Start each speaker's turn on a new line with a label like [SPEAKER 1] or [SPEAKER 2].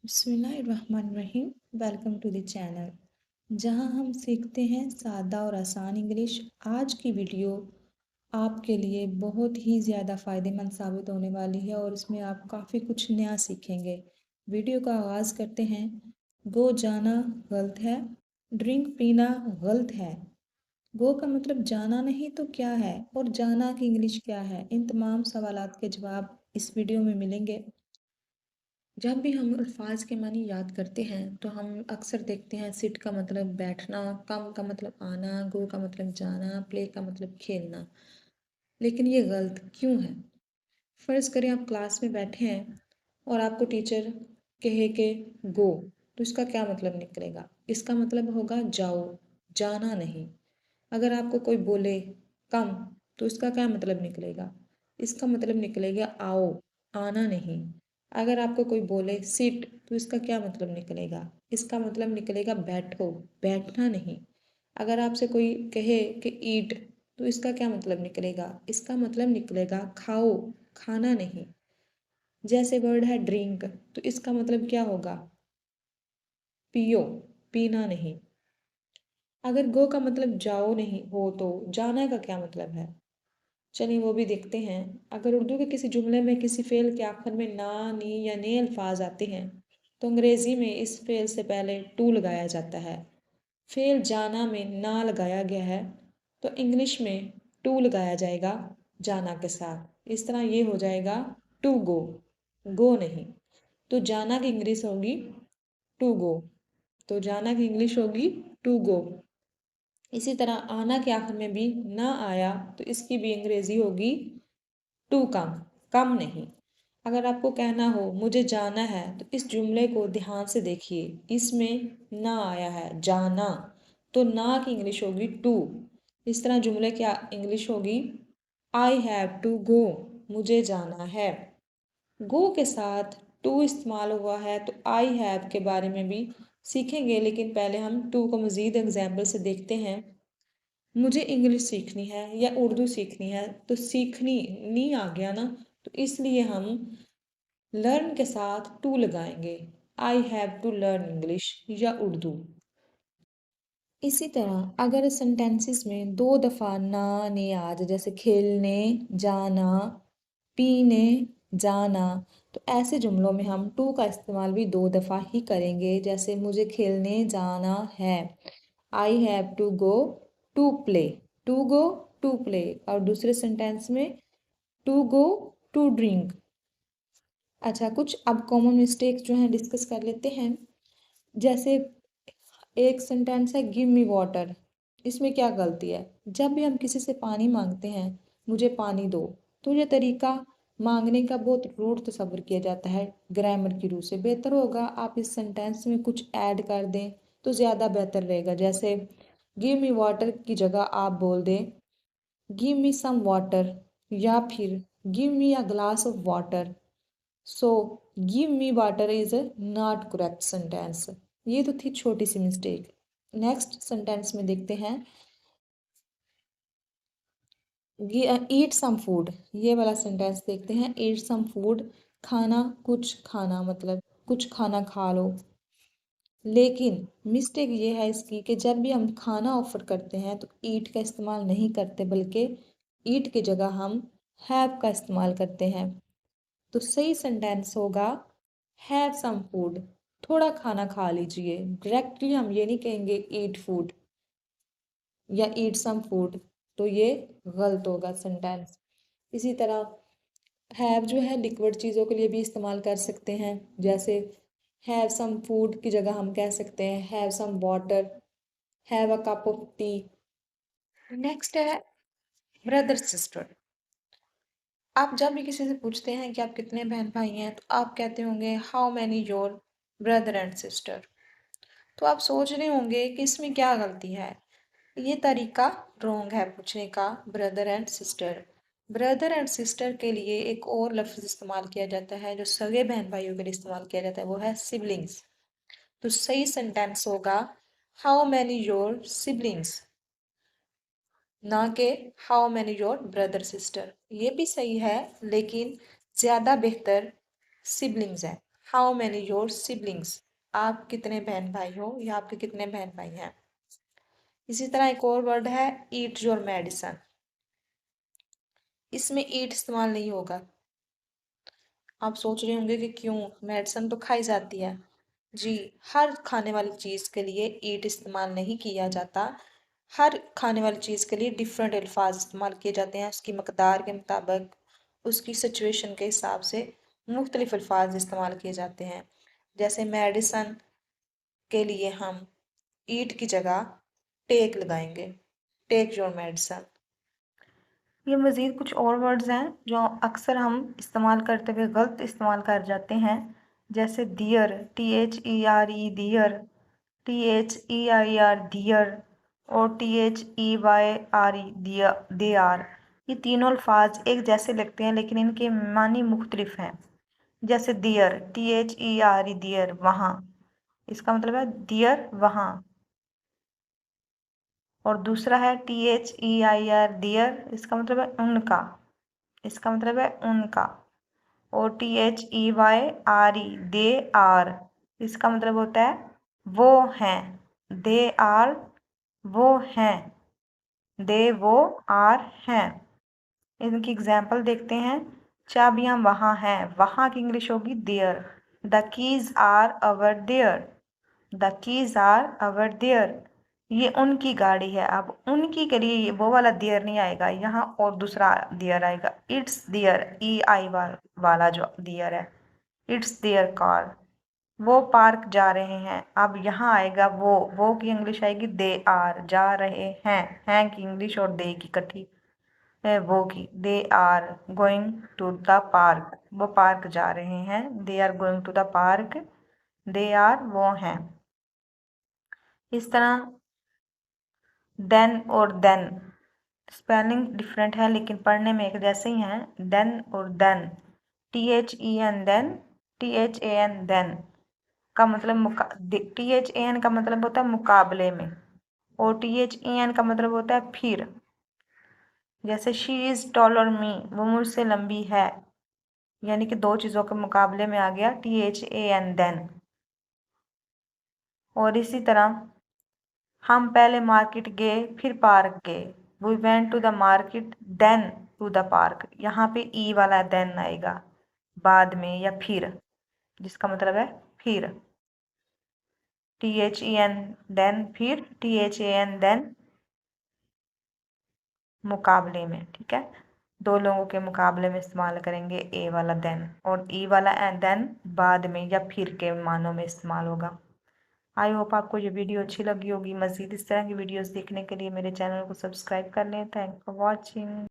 [SPEAKER 1] बिस्मिल्लाहिर्रहमानिर्रहीम। Welcome to the channel जहां हम सीखते हैं सादा और आसान इंग्लिश। आज की वीडियो आपके लिए बहुत ही ज़्यादा फ़ायदेमंद साबित होने वाली है और इसमें आप काफ़ी कुछ नया सीखेंगे। वीडियो का आगाज़ करते हैं। गो जाना गलत है, ड्रिंक पीना गलत है। गो का मतलब जाना नहीं तो क्या है और जाना की इंग्लिश क्या है, इन तमाम सवालात के जवाब इस वीडियो में मिलेंगे। जब भी हम अल्फाज के मानी याद करते हैं तो हम अक्सर देखते हैं सिट का मतलब बैठना, कम का मतलब आना, गो का मतलब जाना, प्ले का मतलब खेलना। लेकिन ये गलत क्यों है? फ़र्ज़ करें आप क्लास में बैठे हैं और आपको टीचर कहे कि गो, तो इसका क्या मतलब निकलेगा? इसका मतलब होगा जाओ, जाना नहीं। अगर आपको कोई बोले कम, तो इसका क्या मतलब निकलेगा? इसका मतलब निकलेगा आओ, आना नहीं। अगर आपको कोई बोले सिट, तो इसका क्या मतलब निकलेगा? इसका मतलब निकलेगा बैठो, बैठना नहीं। अगर आपसे कोई कहे कि ईट, तो इसका क्या मतलब निकलेगा? इसका मतलब निकलेगा खाओ, खाना नहीं। जैसे वर्ड है ड्रिंक, तो इसका मतलब क्या होगा? पियो, पीना नहीं। अगर गो का मतलब जाओ नहीं हो तो जाना का क्या मतलब है? चलिए वो भी देखते हैं। अगर उर्दू के किसी जुमले में किसी फेल के आखिर में ना, नी या ने अल्फाज आते हैं तो अंग्रेज़ी में इस फेल से पहले टू लगाया जाता है। फेल जाना में ना लगाया गया है तो इंग्लिश में टू लगाया जाएगा जाना के साथ। इस तरह ये हो जाएगा टू गो, गो नहीं। तो जाना की इंग्लिश होगी टू गो, तो जाना की इंग्लिश होगी टू गो। इसी तरह आना के आखिर में भी ना आया तो इसकी भी अंग्रेजी होगी टू कम, कम नहीं। अगर आपको कहना हो मुझे जाना है तो इस जुमले को ध्यान से देखिए। इसमें ना आया है जाना, तो ना की इंग्लिश होगी टू। इस तरह जुमले की इंग्लिश होगी आई हैव टू गो, मुझे जाना है। गो के साथ टू इस्तेमाल हुआ है तो आई हैव के बारे में भी सीखेंगे, लेकिन पहले हम टू को मज़ीद एग्जाम्पल से देखते हैं। मुझे इंग्लिश सीखनी है या उर्दू सीखनी है, तो सीखनी नहीं आ गया ना, तो इसलिए हम लर्न के साथ टू लगाएंगे। I have to learn English या उर्दू। इसी तरह अगर सेंटेंसेस में दो दफ़ा ना ने आ जाए, जैसे खेलने जाना, पीने जाना, तो ऐसे जुमलों में हम टू का इस्तेमाल भी दो दफ़ा ही करेंगे। जैसे मुझे खेलने जाना है, I have to go to play, to go to play. और दूसरे सेंटेंस में टू गो टू ड्रिंक। अच्छा, कुछ अब कॉमन मिस्टेक्स जो हैं डिस्कस कर लेते हैं। जैसे एक सेंटेंस है गिव मी वाटर, इसमें क्या गलती है? जब भी हम किसी से पानी मांगते हैं, मुझे पानी दो, तो ये तरीका मांगने का बहुत रूड तस्वर किया जाता है। ग्रामर की रूह से बेहतर होगा आप इस सेंटेंस में कुछ ऐड कर दें तो ज़्यादा बेहतर रहेगा। जैसे गिव मी वाटर की जगह आप बोल दें गिव मी सम वाटर, या फिर give me a glass of water. So give me water is not correct sentence. ये तो थी छोटी सी मिस्टेक। नेक्स्ट सेंटेंस में देखते हैं ईट सम फूड। ये वाला सेंटेंस देखते हैं। ईट सम फूड, खाना, कुछ खाना, मतलब कुछ खाना खा लो। लेकिन मिस्टेक ये है इसकी कि जब भी हम खाना ऑफर करते हैं तो ईट का इस्तेमाल नहीं करते, बल्कि ईट की जगह हम हैव का इस्तेमाल करते हैं। तो सही सेंटेंस होगा हैव सम फूड, थोड़ा खाना खा लीजिए। डायरेक्टली हम ये नहीं कहेंगे ईट फूड या ईट सम फूड, तो ये गलत होगा सेंटेंस। इसी तरह हैव जो है लिक्विड चीज़ों के लिए भी इस्तेमाल कर सकते हैं। जैसे हैव सम फूड की जगह हम कह सकते हैं have some water, have a cup of tea. Next है ब्रदर सिस्टर। आप जब भी किसी से पूछते हैं कि आप कितने बहन भाई हैं तो आप कहते होंगे how many your brother and sister. तो आप सोच रहे होंगे कि इसमें क्या गलती है। ये तरीका रॉन्ग है पूछने का। Brother and sister, brother and sister के लिए एक और लफ्ज़ इस्तेमाल किया जाता है जो सगे बहन भाइयों के लिए इस्तेमाल किया जाता है, वो है सिबलिंग्स। तो सही सेंटेंस होगा हाउ मैनी योर सिबलिंग्स, ना कि how many your brother sister. ये भी सही है लेकिन ज़्यादा बेहतर सिबलिंग्स है। हाउ मैनी योर सिबलिंग्स, आप कितने बहन भाई हो या आपके कितने बहन भाई हैं। इसी तरह एक और वर्ड है ईट योर मेडिसन, इसमें ईट इस्तेमाल नहीं होगा। आप सोच रहे होंगे कि क्यों, मेडिसन तो खाई जाती है। जी, हर खाने वाली चीज़ के लिए ईट इस्तेमाल नहीं किया जाता। हर खाने वाली चीज़ के लिए डिफरेंट अल्फाज इस्तेमाल किए जाते हैं, उसकी मकदार के मुताबिक, उसकी सिचुएशन के हिसाब से मुख्तलिफ अल्फाज इस्तेमाल किए जाते हैं। जैसे मेडिसन के लिए हम ईट की जगह टेक लगाएंगे, टेक योर मेडिसन। ये मज़ीद कुछ और वर्ड्स हैं जो अक्सर हम इस्तेमाल करते हुए गलत इस्तेमाल कर जाते हैं, जैसे दियर, THERE दियर, THEIR दियर और THEYRE दे आर। ये तीनों अल्फाज एक जैसे लगते हैं लेकिन इनके मानी मुख्तलिफ हैं। जैसे दियर, THERE दियर, वहाँ, इसका मतलब है दियर वहाँ। और दूसरा है THEIR दियर, इसका मतलब है उनका, इसका मतलब है उनका। और THEYRE दे आर, इसका मतलब होता है वो हैं, दे आर वो हैं, दे वो आर हैं। इनकी एग्जाम्पल देखते हैं। चाबियां वहाँ हैं, वहाँ की इंग्लिश होगी there. The keys are our their, the keys are our their. ये उनकी गाड़ी है, अब उनकी के लिए वो वाला देयर नहीं आएगा यहाँ, और दूसरा देयर आएगा। इट्स देयर, EI वाला जो देयर है, इट्स देयर कार। वो पार्क जा रहे हैं, अब यहाँ आएगा वो की इंग्लिश आएगी दे आर, जा रहे हैं की इंग्लिश और दे की इकट्ठी है वो की। They are going to the park, वो पार्क जा रहे हैं। They are going to the park, they are वो हैं। इस तरह देन और देन, स्पेलिंग डिफरेंट है लेकिन पढ़ने में एक जैसे ही हैं। देन और than, THEN then, THAN than का मतलब THAN का मतलब होता है मुकाबले में, और THEN का मतलब होता है फिर। जैसे शी इज़ टॉलर मी, वो मुझसे लंबी है, यानी कि दो चीज़ों के मुकाबले में आ गया THAN देन। और इसी तरह हम पहले मार्केट गए फिर पार्क गए, we went to the market then to the park. यहाँ पे ई वाला देन आएगा बाद में या फिर, जिसका मतलब है फिर। THEN देन फिर, THAN देन मुकाबले में, ठीक है। दो लोगों के मुकाबले में इस्तेमाल करेंगे ए वाला देन, और ई वाला देन बाद में या फिर के मानों में इस्तेमाल होगा। आई होप आपको ये वीडियो अच्छी लगी होगी। मज़ीद इस तरह की वीडियोस देखने के लिए मेरे चैनल को सब्सक्राइब कर लें। Thanks for watching.